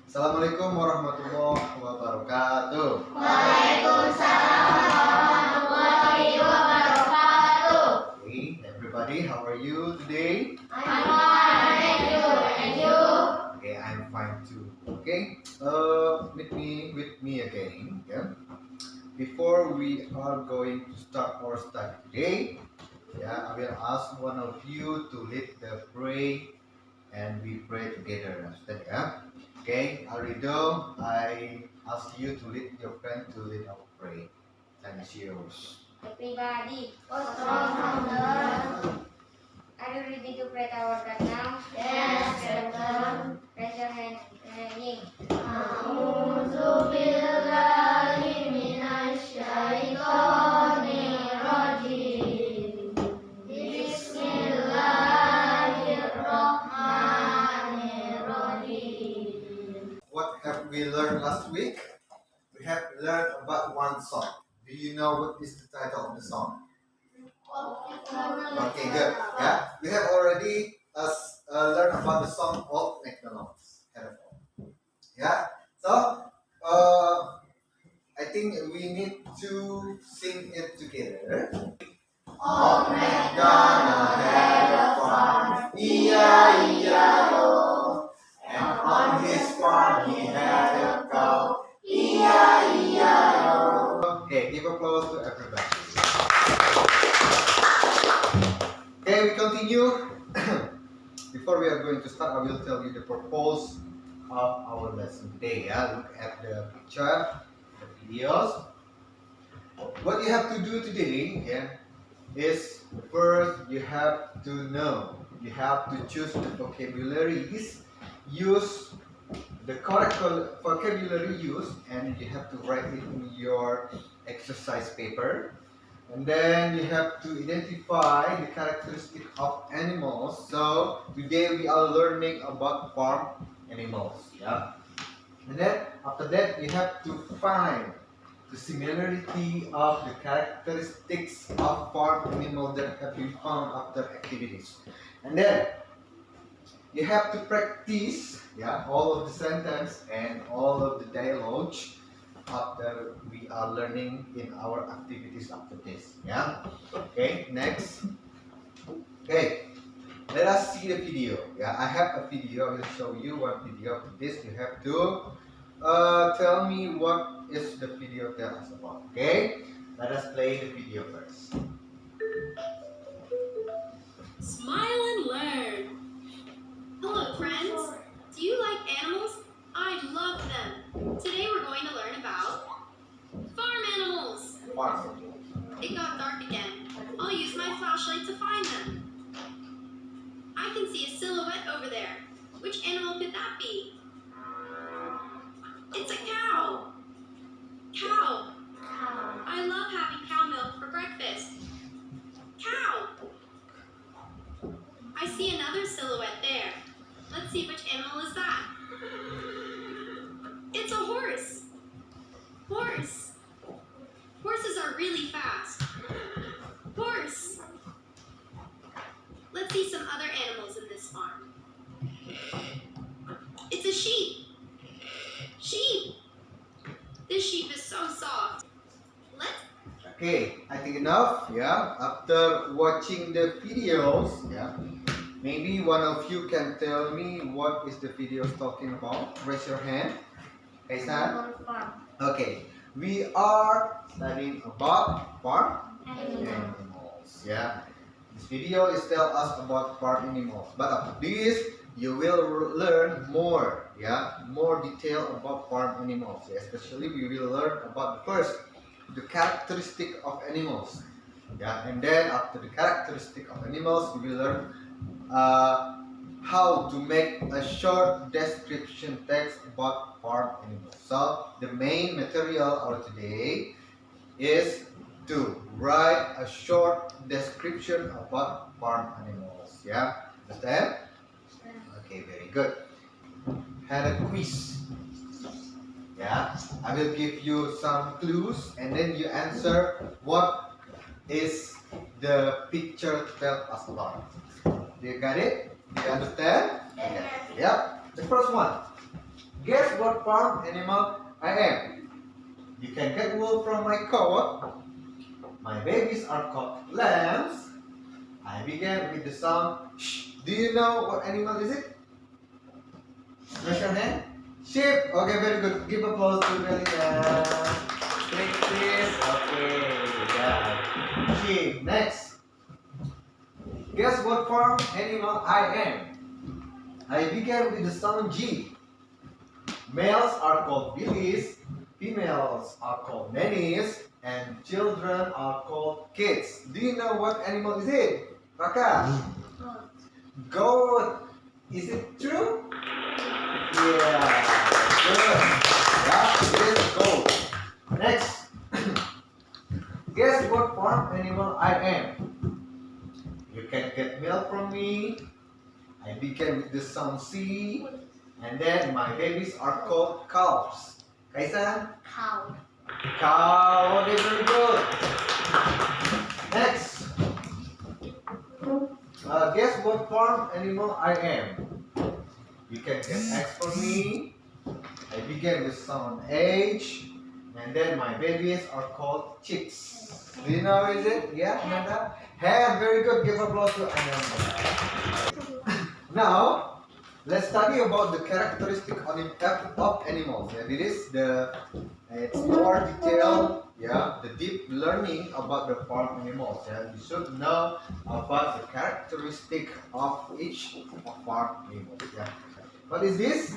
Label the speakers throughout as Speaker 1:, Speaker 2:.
Speaker 1: Assalamualaikum warahmatullahi wabarakatuh.
Speaker 2: Waalaikumsalam warahmatullahi wabarakatuh.
Speaker 1: Okay, everybody, how are you today?
Speaker 2: I'm fine, thank you. And you?
Speaker 1: Okay, I'm fine too. Okay, with me again. Yeah. Before we are going to start our study today, I will ask one of you to lead the pray, and we pray together. Understand? Yeah. Okay, Arido, I ask you to lead your friend to lead our pray. Time is yours.
Speaker 2: Everybody, what's wrong, Father? Are you ready to pray to our God now? Yes, Captain. Raise your hand. Praying. A'udzu billahi minasy syaithanir rajim. Bismillahirrahmanirrahim.
Speaker 1: What have we learned last week? We have learned about one song. Do you know what is the title of the song? Okay, good. Yeah, we have already learned about the song of McDonald's. Harapan. Yeah. So, I think we need to sing it together.
Speaker 2: Old MacDonald had a farm, E-I-E-I-O.
Speaker 1: And on his farm he had a cow, E-I-E-I-O. Okay, give applause to everybody. Okay, we continue. Before we are going to start, I will tell you the purpose of our lesson today. Yeah, look at the picture, the videos. What you have to do today, is first you have to know. You have to choose the vocabularies, use the correct vocabulary used, and you have to write it in your exercise paper. And then you have to identify the characteristic of animals. So today we are learning about farm animals. Yeah. And then after that you have to find the similarity of the characteristics of farm animals that have been found after activities. And then you have to practice all of the sentence and all of the dialogue after we are learning in our activities after this. Yeah. Okay. Next. Okay. Let us see the video. Yeah, I have a video. I will show you one video of this. You have to tell me what is the video tell us about. Okay. Let us play the video first.
Speaker 3: Smile and learn. Hello, friends. Do you like animals? I love them. Today we're going to learn about farm animals.
Speaker 1: Farm.
Speaker 3: It got dark again. I'll use my flashlight to find them. I can see a silhouette over there. Which animal could that be? It's a cow. Cow. I love having cow milk for breakfast. Cow. I see another silhouette there. Let's see which animal is that. It's a horse. Horse. Horses are really fast. Horse. Let's see some other animals in this farm. It's a sheep. Sheep. This sheep is so soft. Let's.
Speaker 1: Okay, I think enough. Yeah. After watching the videos, maybe one of you can tell me what is the video talking about. Raise your hand. Aisyiyah. Okay, we are studying about farm animals. Yeah, this video is tell us about farm animals. But after this, you will learn more. More detail about farm animals. Especially we will learn about first the characteristic of animals. And then after the characteristic of animals, we will learn how to make a short description text about farm animals. So the main material of today is to write a short description about farm animals. Yeah, understand? Okay, very good. Had a quiz. Yeah, I will give you some clues and then you answer what is the picture tell us about. Do you got it? Do you understand? Okay. Yep. The first one. Guess what farm animal I am? You can get wool from my coat. My babies are called lambs. I began with the sound shh. Do you know what animal is it? Raise your hand. Sheep. Okay, very good. Give applause to Melina. Take this. Okay, yeah. Sheep. Next. Guess what farm animal I am? I began with the sound G. Males are called billies, females are called nannies, and children are called kids. Do you know what animal is it? Raka? Goat. Is it true? Yeah. Good. Yeah, it is goat. Next. Guess what farm animal I am? You can get milk from me. I began with the sound C. And then my babies are called calves. Kaisan?
Speaker 2: Cow.
Speaker 1: Cow. Okay, very good. Next. Guess what farm animal I am? You can get eggs for me. I begin with sound H. And then my babies are called chicks. Do you know is it? Yeah, Ananda? Hen. Very good. Give applause to Ananda. Now, let's study about the characteristic of animals. And it's more detailed, yeah, the deep learning about the farm animals. Yeah, you should know about the characteristic of each farm animal. Yeah. What is this?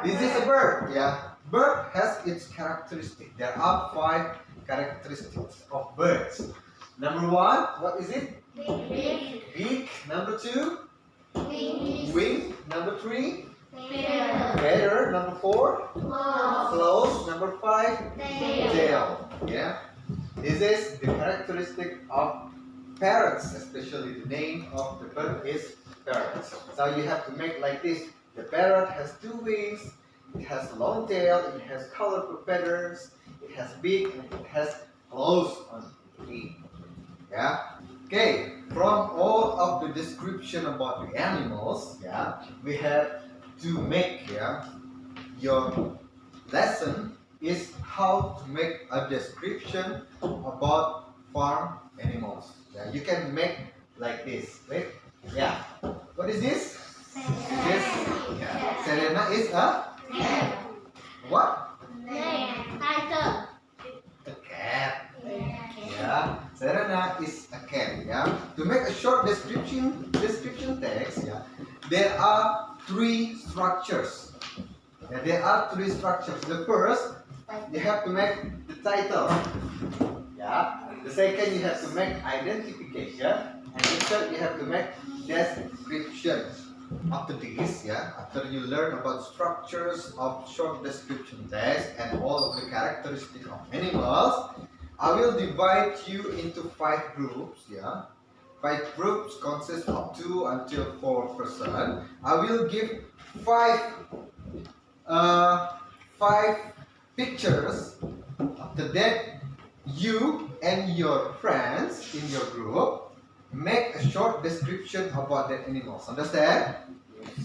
Speaker 1: This is a bird. Yeah. Bird has its characteristic. There are 5 characteristics of birds. Number 1, what is it?
Speaker 2: Big.
Speaker 1: Beak. Number 2,
Speaker 2: Wings.
Speaker 1: wing. Number 3,
Speaker 2: Feather.
Speaker 1: feather. Number 4,
Speaker 2: Claws.
Speaker 1: claws. Number 5,
Speaker 2: Tail.
Speaker 1: tail. Yeah. This is the characteristic of parrots, especially the name of the bird is parrot. So you have to make like this. The parrot has 2 wings, it has a long tail, it has colorful feathers, it has beak, and it has claws on its feet. Yeah. Okay. From all of the description about the animals, yeah, we have to make, yeah, your lesson is how to make a description about farm animals. Yeah, you can make like this, right? Yeah. What is this? This. Yeah. Serena is a what?
Speaker 2: Title.
Speaker 1: A cat. Yeah. Serena is a cat. Yeah. To make a short description text, yeah, there are 3 structures. Yeah, there are 3 structures. The first, you have to make the title. Yeah. The second, you have to make identification, and the third, you have to make description. After this, yeah, after you learn about structures of short description text and all of the characteristics of animals, I will divide you into 5 groups. Yeah. 5 groups consist of 2 until 4 person. I will give 5 pictures. After that, you and your friends in your group make a short description about that animals. Understand?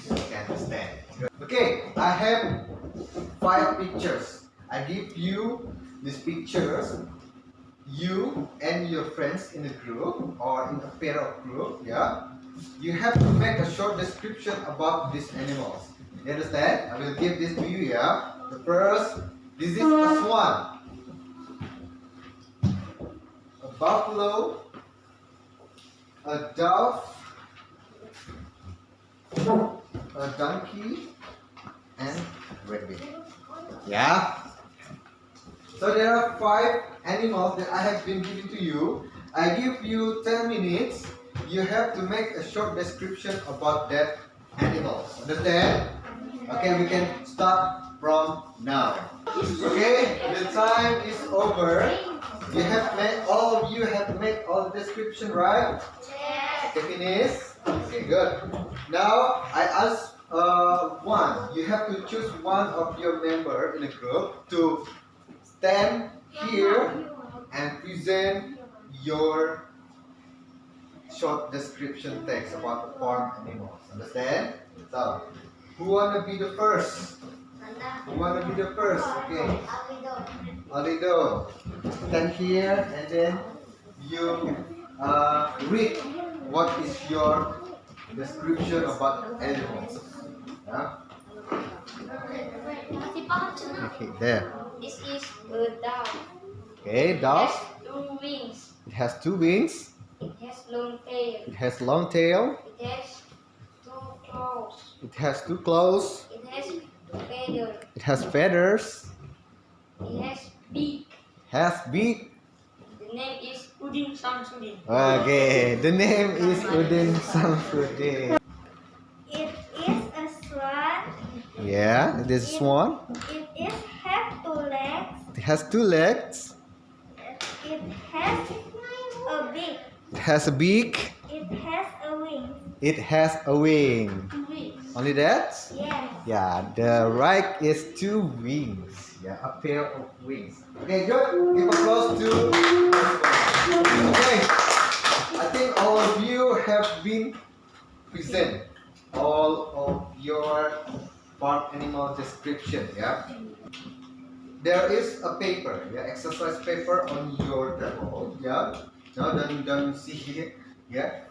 Speaker 1: Okay, understand. Good. Okay, I have 5 pictures. I give you these pictures. You and your friends in a group or in a pair of group, yeah, you have to make a short description about these animals. You understand? I will give this to you, yeah. The first, this is a swan, a buffalo, a dove, a donkey, and rabbit. Yeah. So there are 5 animals that I have been giving to you. I give you 10 minutes. You have to make a short description about that animals. Understand? Okay, we can start from now. Okay, the time is over. You have made, all of you have made all the description, right? Okay, finish. Okay, good. Now I ask one. You have to choose one of your member in a group to stand here and present your short description text about the farm animals. Understand? So, who wanna be the first? Who want to be the first? Okay. Alido. Stand here and then you read what is your description about animals. Yeah? Okay, there.
Speaker 2: This is a dove.
Speaker 1: Okay,
Speaker 2: It
Speaker 1: dove.
Speaker 2: has two wings.
Speaker 1: It has two wings.
Speaker 2: It has long tail.
Speaker 1: It has long tail.
Speaker 2: It has two claws.
Speaker 1: It has two claws.
Speaker 2: It has feather.
Speaker 1: It has feathers.
Speaker 2: It has beak.
Speaker 1: Has beak.
Speaker 2: The name is Udin Samsudin.
Speaker 1: Okay, the name is Udin Samsudin.
Speaker 4: It is a swan.
Speaker 1: Yeah, it is a swan.
Speaker 4: It is have two legs.
Speaker 1: It has two legs.
Speaker 4: It has a beak.
Speaker 1: It has a beak.
Speaker 4: It has a wing.
Speaker 1: It has a wing. Only that?
Speaker 4: Yes.
Speaker 1: Yeah, the right is two wings. Yeah, a pair of wings. Okay, good. Give applause to this one. Okay. I think all of you have been present all of your farm animal description. Yeah. There is a paper, yeah, exercise paper on your table. Yeah. Now don't see here. Yeah.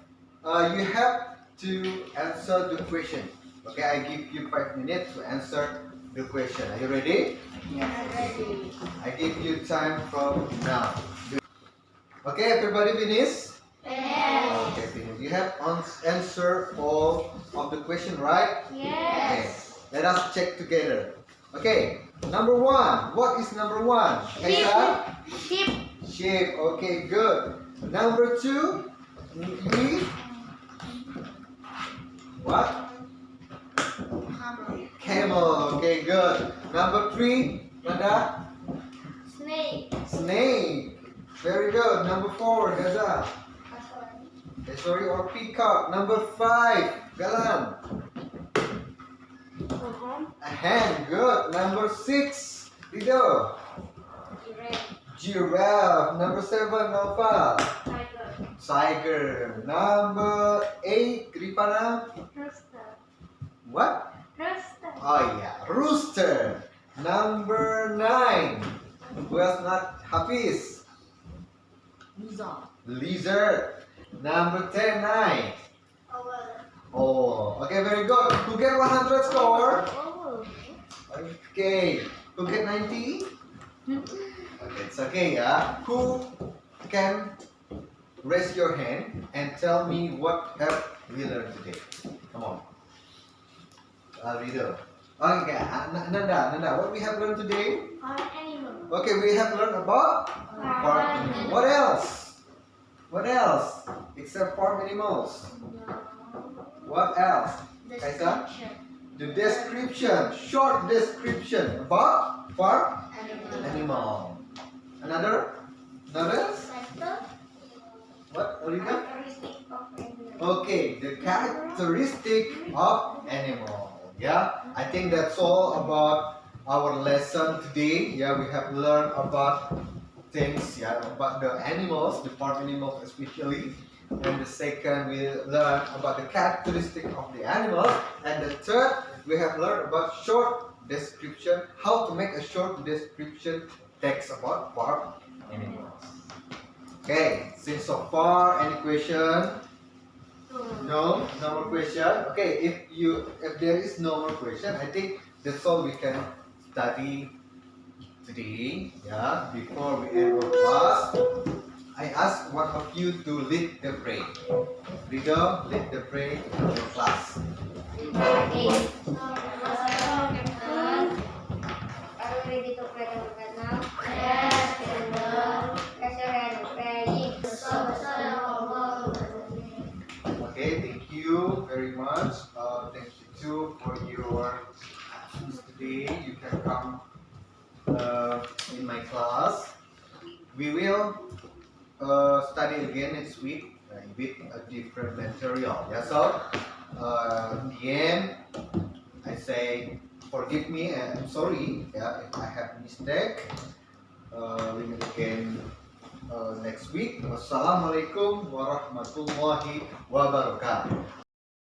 Speaker 1: You have to answer the question. Okay, I give you 5 minutes to answer the question. Are you ready?
Speaker 4: Ready.
Speaker 1: I give you time from now. Okay, everybody finish?
Speaker 4: Yes.
Speaker 1: Okay, finish. You have answered all of the question, right? Okay. Let us check together. Okay, number 1. What is number 1? Kaisa?
Speaker 2: Sheep.
Speaker 1: Sheep. Okay, good. Number 2. We. What? Camel. Okay, good. Number 3. Nada?
Speaker 2: Snake.
Speaker 1: Snake. Very good. Number 4. Gaza. Sorry, or peacock. Number 5. Galan. A hen. Good. Number 6. Lido. Giraffe. Number 7. Nova. Tiger. Number 8. Ripana.
Speaker 4: Rooster.
Speaker 1: What?
Speaker 4: Rooster.
Speaker 1: Oh yeah. Rooster. Number 9. Who else not Hafiz? Lizard. Number 10. 9. Oh, okay, very good. Who get 100 score? Okay. Who get 90? Okay, it's okay, yeah. Who can raise your hand and tell me what have we learned today? Come on. I'll read it. Okay, Nanda, what we have learned today?
Speaker 4: Farm animal.
Speaker 1: Okay, we have learned about farm animals. What else? What else? Except farm animals. What else? Kaisa? The description, short description about farm animal. Another? Another? What, Olivia?
Speaker 4: Characteristic of animal.
Speaker 1: Okay, the characteristic of animal. Yeah, I think that's all about our lesson today. Yeah, we have learned about things, yeah, about the animals, the farm animals especially. And the second, we learn about the characteristic of the animal. And the third, we have learned about short description, how to make a short description text about farm animals. Okay, since so far, any question? No, no more question. Okay, if there is no more question, I think that's all we can study today. Yeah, before we end our class, I ask one of you to lead the prayer. Rido, lead the prayer in your class.
Speaker 2: Are we ready to pray the word now?
Speaker 4: Yes.
Speaker 2: Raise your hand, praying.
Speaker 1: Okay, thank you very much. Thank you too for your actions today. You can come in my class. We will study again next week with a different material. Yeah, so in the end, I say forgive me and I'm sorry, yeah, if I have mistake. We meet again next week. Wassalamualaikum warahmatullahi wabarakatuh.